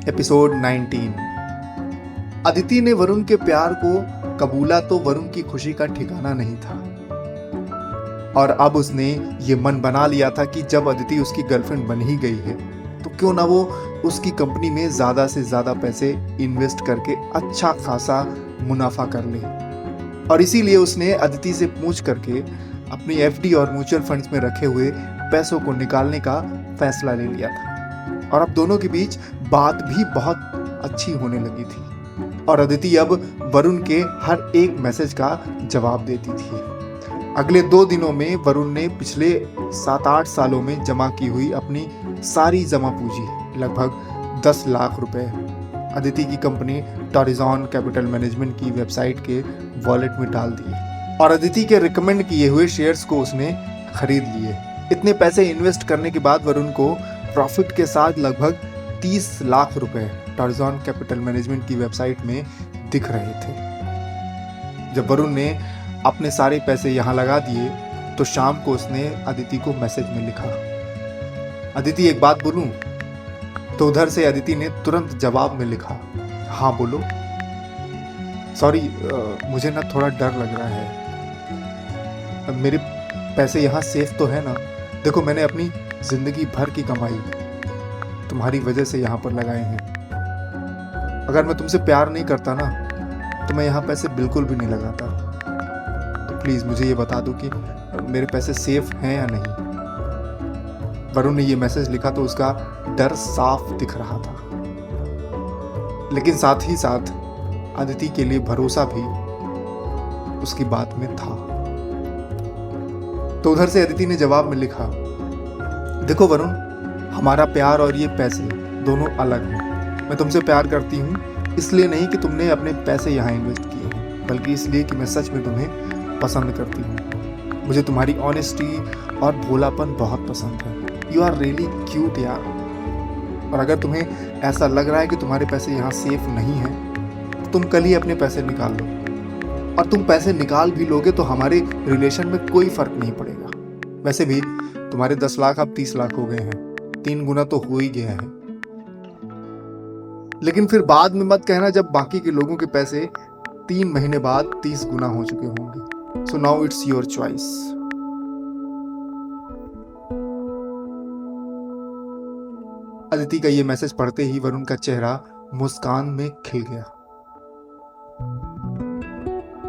Episode 19। Aditi ने वरुण के प्यार को कबूला तो वरुण की खुशी का ठिकाना नहीं था, और अब उसने ये मन बना लिया था कि जब अदिति उसकी गर्लफ्रेंड बन ही गई है तो क्यों ना वो उसकी कंपनी में ज़्यादा से ज़्यादा पैसे इन्वेस्ट करके अच्छा खासा मुनाफा कर ले। और इसीलिए उसने अदिति से पूछ करके अपनी एफडी और म्यूचुअल फंड्स में रखे हुए पैसों को निकालने का फैसला ले लिया था। और अब दोनों के बीच बात भी बहुत अच्छी होने लगी थी और अदिति अब वरुण के हर एक मैसेज का जवाब देती थी। अगले 2 दिनों में वरुण ने पिछले 7-8 सालों में जमा की हुई अपनी सारी जमा पूंजी लगभग 10 लाख रुपए अदिति की कंपनी टॉरिजॉन कैपिटल मैनेजमेंट की वेबसाइट के वॉलेट में डाल दिए और अदिति के रिकमेंड किए हुए शेयर्स को उसने खरीद लिए। इतने पैसे इन्वेस्ट करने के बाद वरुण को प्रॉफिट के साथ लगभग 30 लाख रुपए टॉरिजॉन कैपिटल मैनेजमेंट की वेबसाइट में दिख रहे थे। जब वरुण ने अपने सारे पैसे यहाँ लगा दिए तो शाम को उसने अदिति को मैसेज में लिखा, अदिति एक बात बोलूं? तो उधर से अदिति ने तुरंत जवाब में लिखा, हाँ बोलो। सॉरी, मुझे ना थोड़ा डर लग रहा है। मेरे पैसे यहाँ सेफ तो है ना? देखो, मैंने अपनी जिंदगी भर की कमाई तुम्हारी वजह से यहाँ पर लगाए हैं। अगर मैं तुमसे प्यार नहीं करता ना तो मैं यहाँ पैसे बिल्कुल भी नहीं लगाता। तो प्लीज मुझे ये बता दो कि मेरे पैसे सेफ हैं या नहीं। वरुण ने ये मैसेज लिखा तो उसका डर साफ दिख रहा था, लेकिन साथ ही साथ अदिति के लिए भरोसा भी उसकी बात में था। तो उधर से अदिति ने जवाब में लिखा, देखो वरुण, हमारा प्यार और ये पैसे दोनों अलग हैं। मैं तुमसे प्यार करती हूँ इसलिए नहीं कि तुमने अपने पैसे यहाँ इन्वेस्ट किए हैं, बल्कि इसलिए कि मैं सच में तुम्हें पसंद करती हूँ। मुझे तुम्हारी ऑनेस्टी और भोलापन बहुत पसंद है। यू आर रियली क्यूट यार। और अगर तुम्हें ऐसा लग रहा है कि तुम्हारे पैसे यहाँ सेफ नहीं हैं तो तुम कल ही अपने पैसे निकाल लो। और तुम पैसे निकाल भी लोगे तो हमारे रिलेशन में कोई फर्क नहीं पड़ेगा। वैसे भी तुम्हारे 10 लाख अब 30 लाख हो गए हैं, 3 गुना तो हो ही गया है। लेकिन फिर बाद में मत कहना जब बाकी के लोगों के पैसे 3 महीने बाद 30 गुना हो चुके होंगे। So now it's your choice. Aditi का ये मैसेज पढ़ते ही वरुण का चेहरा मुस्कान में खिल गया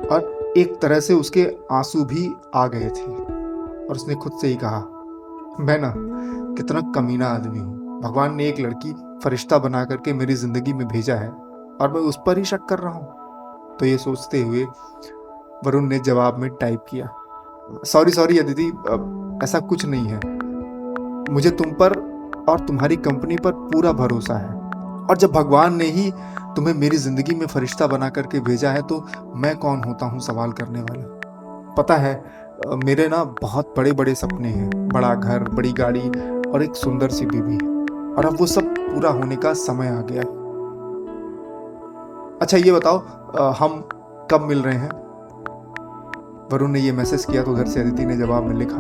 और एक तरह से उसके आंसू भी आ गए थे। और उसने खुद से ही कहा, मैं ना कितना कमीना आदमी हूँ। भगवान ने एक लड़की फरिश्ता बना करके मेरी जिंदगी में भेजा है और मैं उस पर ही शक कर रहा हूँ। तो ये सोचते हुए वरुण ने जवाब में टाइप किया, सॉरी अदिति, ऐसा कुछ नहीं है। मुझे तुम पर और तुम्हारी कंपनी पर पूरा भरोसा है। और जब भगवान ने ही तुम्हें मेरी जिंदगी में फरिश्ता बना करके भेजा है तो मैं कौन होता हूँ सवाल करने वाला। पता है, मेरे ना बहुत बड़े बड़े सपने हैं, बड़ा घर, बड़ी गाड़ी और एक सुंदर सी बीवी, और अब वो सब पूरा होने का समय आ गया। अच्छा ये बताओ, हम कब मिल रहे हैं? वरुण ने ये मैसेज किया तो उधर से अदिति ने जवाब में लिखा,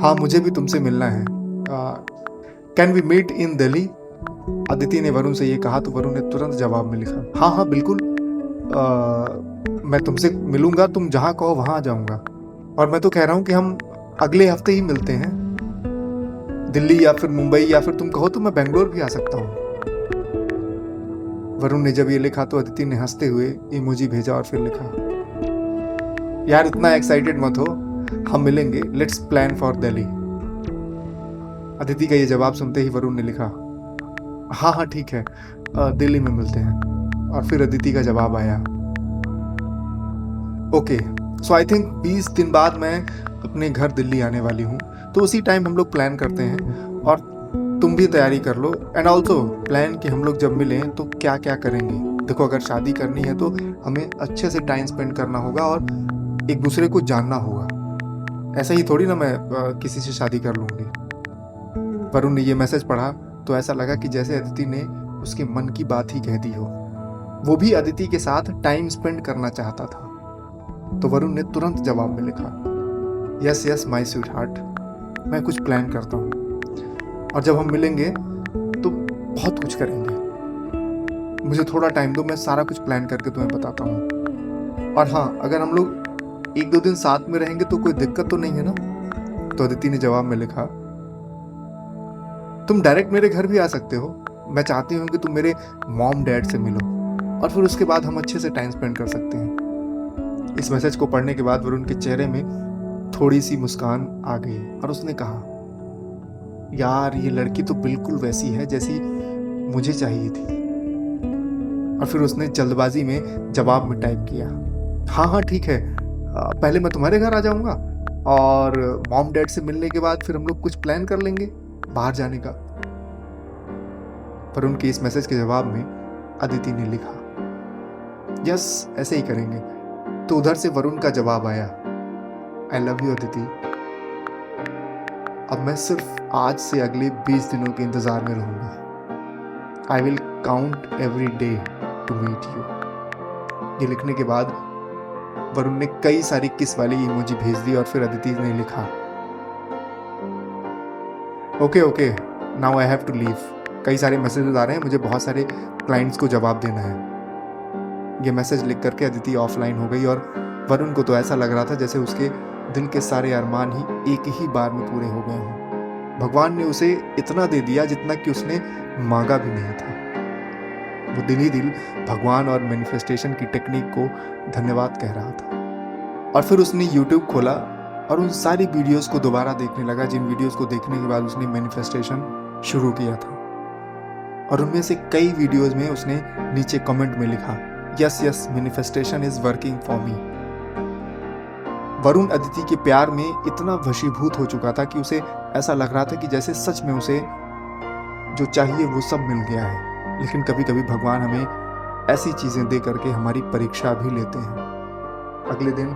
हाँ मुझे भी तुमसे मिलना है। Can we meet in Delhi? Aditi ने वरुण से ये कहा तो वरुण ने तुरंत जवाब में लिखा, हाँ बिल्कुल, मैं तुमसे मिलूंगा, तुम जहां कहो वहां आ जाऊंगा। और मैं तो कह रहा हूं कि हम अगले हफ्ते ही मिलते हैं, दिल्ली या फिर मुंबई, या फिर तुम कहो तो मैं बेंगलोर भी आ सकता हूं। वरुण ने जब ये लिखा तो अदिति ने हंसते हुए इमोजी भेजा और फिर लिखा, यार इतना एक्साइटेड मत हो, हम मिलेंगे, let's plan for Delhi. Aditi का ये जवाब सुनते ही वरुण ने लिखा, हाँ ठीक है, दिल्ली में मिलते हैं। और फिर अदिति का जवाब आया, ओके, सो आई थिंक 20 दिन बाद मैं अपने घर दिल्ली आने वाली हूँ, तो उसी टाइम हम लोग प्लान करते हैं और तुम भी तैयारी कर लो। एंड ऑल्सो प्लान कि हम लोग जब मिलें तो क्या क्या करेंगे। देखो, अगर शादी करनी है तो हमें अच्छे से टाइम स्पेंड करना होगा और एक दूसरे को जानना होगा। ऐसा ही थोड़ी ना मैं किसी से शादी कर लूँगी। वरुण ने ये मैसेज पढ़ा तो ऐसा लगा कि जैसे अदिति ने उसके मन की बात ही कह दी हो। वो भी अदिति के साथ टाइम स्पेंड करना चाहता था। तो वरुण ने तुरंत जवाब में लिखा, यस माय स्वीट हार्ट, मैं कुछ प्लान करता हूँ और जब हम मिलेंगे तो बहुत कुछ करेंगे। मुझे थोड़ा टाइम दो, मैं सारा कुछ प्लान करके तुम्हें बताता हूँ। और हाँ, अगर हम लोग 1-2 दिन साथ में रहेंगे तो कोई दिक्कत तो नहीं है ना? तो अदिति ने जवाब में लिखा, तुम डायरेक्ट मेरे घर भी आ सकते हो। मैं चाहती हूँ कि तुम मेरे मॉम डैड से मिलो और फिर उसके बाद हम अच्छे से टाइम स्पेंड कर सकते हैं। इस मैसेज को पढ़ने के बाद वरुण के चेहरे में थोड़ी सी मुस्कान आ गई और उसने कहा, यार ये लड़की तो बिल्कुल वैसी है जैसी मुझे चाहिए थी। और फिर उसने जल्दबाजी में जवाब में टाइप किया, हाँ ठीक है, पहले मैं तुम्हारे घर आ जाऊंगा और मॉम डैड से मिलने के बाद फिर हम लोग कुछ प्लान कर लेंगे बाहर जाने का। पर उनके इस मैसेज के जवाब में अदिति ने लिखा, यस ऐसे ही करेंगे। तो उधर से वरुण का जवाब आया, आई लव यू अदिति। अब मैं सिर्फ आज से अगले 20 दिनों के इंतजार में रहूंगा। I will count every day to meet you. ये लिखने के बाद वरुण ने कई सारी किस वाली इमोजी भेज दी और फिर अदिति ने लिखा, okay now I have to leave. कई सारे मैसेजेस आ रहे हैं, मुझे बहुत सारे क्लाइंट्स को जवाब देना है। ये मैसेज लिख करके अदिति ऑफलाइन हो गई और वरुण को तो ऐसा लग रहा था जैसे उसके दिल के सारे अरमान ही एक ही बार में पूरे हो गए हों। भगवान ने उसे इतना दे दिया जितना कि उसने मांगा भी नहीं था। वो दिल ही दिल भगवान और मैनिफेस्टेशन की टेक्निक को धन्यवाद कह रहा था। और फिर उसने यूट्यूब खोला और उन सारी वीडियोस को दोबारा देखने लगा जिन वीडियोस को देखने के बाद उसने मैनिफेस्टेशन शुरू किया था। और उनमें से कई वीडियोस में उसने नीचे कमेंट में लिखा, yes manifestation is working for me. Varun Aditi के प्यार में इतना वशीभूत हो चुका था कि उसे ऐसा लग रहा था कि जैसे सच में उसे जो चाहिए वो सब मिल गया है। लेकिन कभी कभी भगवान हमें ऐसी चीजें दे करके हमारी परीक्षा भी लेते हैं। अगले दिन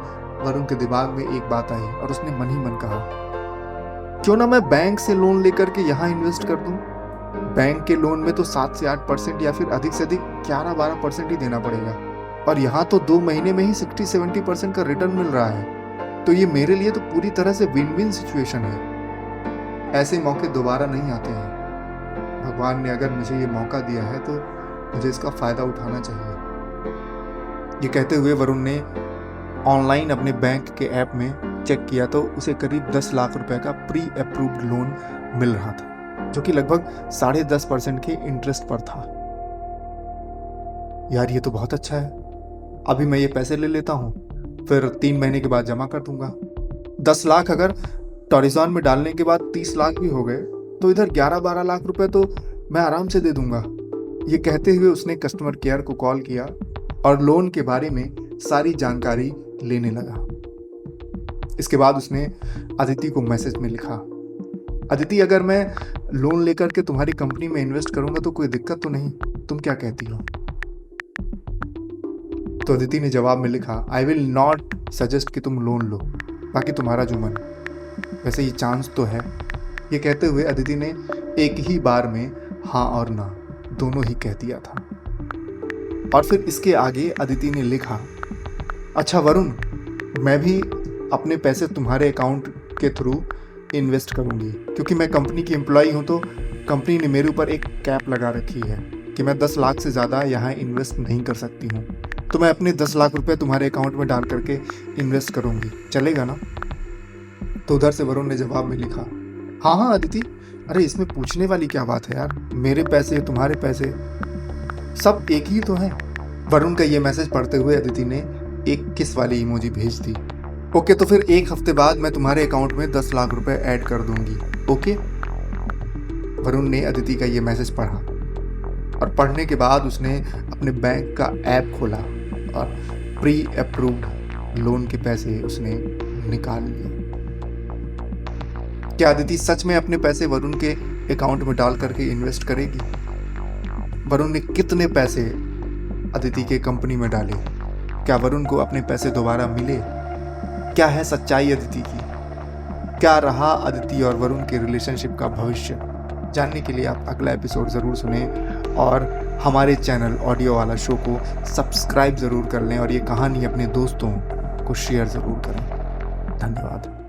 वरुण के दिमाग में एक बात आई और उसने मन ही मन कहा, क्यों ना मैं बैंक से लोन लेकर के यहाँ इन्वेस्ट कर दूं। बैंक के लोन में तो 7 से 8% या फिर अधिक से अधिक 11-12% ही देना पड़ेगा और यहाँ तो 2 महीने में ही 60-70% का रिटर्न मिल रहा है। तो ये मेरे लिए तो पूरी तरह से विन विन सिचुएशन है। ऐसे मौके दोबारा नहीं आते हैं। भगवान ने अगर मुझे ये मौका दिया है तो मुझे इसका फायदा उठाना चाहिए। ये कहते हुए वरुण ने ऑनलाइन अपने बैंक के ऐप में चेक किया तो उसे करीब 10 लाख रुपए का प्री अप्रूव्ड लोन मिल रहा था, जो कि लगभग 10.5% के इंटरेस्ट पर था। यार ये तो बहुत अच्छा है। अभी मैं ये पैसे ले लेता हूँ, फिर 3 महीने के बाद जमा कर दूंगा। 10 लाख अगर टॉरिजॉन में डालने के बाद 30 लाख भी हो गए तो इधर 11-12 लाख रुपए तो मैं आराम से दे दूंगा। ये कहते हुए उसने कस्टमर केयर को कॉल किया और लोन के बारे में सारी जानकारी लेने लगा। इसके बाद उसने अदिति को मैसेज में लिखा, अदिति अगर मैं लोन लेकर के तुम्हारी कंपनी में इन्वेस्ट करूंगा तो कोई दिक्कत तो नहीं, तुम क्या कहती हो? तो अदिति ने जवाब में लिखा, आई विल नॉट सजेस्ट कि तुम लोन लो, बाकी तुम्हारा जो मन। वैसे ये चांस तो है। ये कहते हुए अदिति ने एक ही बार में हाँ और ना दोनों ही कह दिया था। और फिर इसके आगे अदिति ने लिखा, अच्छा वरुण, मैं भी अपने पैसे तुम्हारे अकाउंट के थ्रू इन्वेस्ट करूंगी, क्योंकि मैं कंपनी की एम्प्लॉई हूं तो कंपनी ने मेरे ऊपर एक कैप लगा रखी है कि मैं 10 लाख से ज़्यादा यहाँ इन्वेस्ट नहीं कर सकती हूँ। तो मैं अपने 10 लाख रुपए तुम्हारे अकाउंट में डाल करके इन्वेस्ट करूंगी, चलेगा ना? तो उधर से वरुण ने जवाब में लिखा, हाँ अदिति, अरे इसमें पूछने वाली क्या बात है यार, मेरे पैसे तुम्हारे पैसे सब एक ही तो हैं। वरुण का ये मैसेज पढ़ते हुए अदिति ने एक किस वाली इमोजी भेज दी। ओके, तो फिर 1 हफ्ते बाद मैं तुम्हारे अकाउंट में 10 लाख रुपए ऐड कर दूंगी, ओके? वरुण ने अदिति का ये मैसेज पढ़ा और पढ़ने के बाद उसने अपने बैंक का ऐप खोला और प्री अप्रूव्ड लोन के पैसे उसने निकाल लिए। क्या अदिति सच में अपने पैसे वरुण के अकाउंट में डाल करके इन्वेस्ट करेगी? वरुण ने कितने पैसे अदिति के कंपनी में डाले? क्या वरुण को अपने पैसे दोबारा मिले? क्या है सच्चाई अदिति की? क्या रहा अदिति और वरुण के रिलेशनशिप का भविष्य? जानने के लिए आप अगला एपिसोड ज़रूर सुने और हमारे चैनल ऑडियो वाला शो को सब्सक्राइब ज़रूर कर लें और ये कहानी अपने दोस्तों को शेयर ज़रूर करें। धन्यवाद।